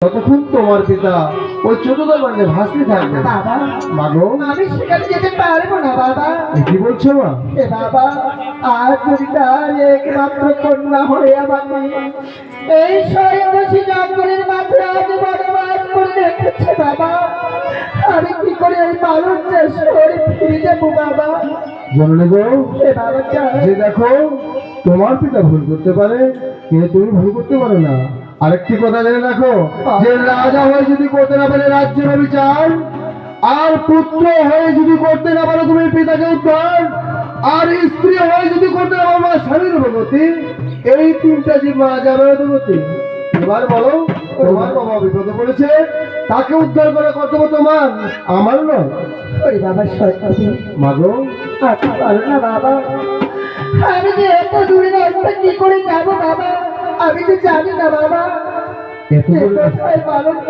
ততক্ষণ তোমার পিতা ওই চতুর্থ মানে ভাসতে থাকবে। বাবা মাগো আমি সেখানে যেতে পারবো না বাবা। কি বলছো মা? এ বাবা আজ যদি তার একমাত্র কন্যা হয়ে আমাকে এই সৈন্যসী জঙ্গলের মাঝে আজ বনবাস করে রেখেছে বাবা, আমি কি করে এই মানুষের শরীর ফিরে যাবো বাবা? জননী গো, এ বাবা যে দেখো তোমার পিতা ভুল করতে পারে কিন্তু তুমি ভুল করতে পারো না। আরেকটি কথা জেনে রাখো, যে রাজা হয়ে যদি করতে না পারে রাজ্যের বিচার, আর পুত্র হয়ে যদি করতে না পারো তুমি পিতাকে উদ্ধার, আর স্ত্রী হয়ে যদি করতে না পারো স্বামীর অনুমতি, এই তিনটা জিম্মা যাবে অনুমতি। এবার বলো, তোমার বাবা বিপদে পড়েছে, তাকে উদ্ধার করার কর্তব্য তোমার, আমার নয়। ওরে বাবা সত্যি মাগো পারো না বাবা, আমি যে এত দূরে রাস্তা কি করে যাবো বাবা, আমি তো জানি না বাবা। এত দূরে মানুষ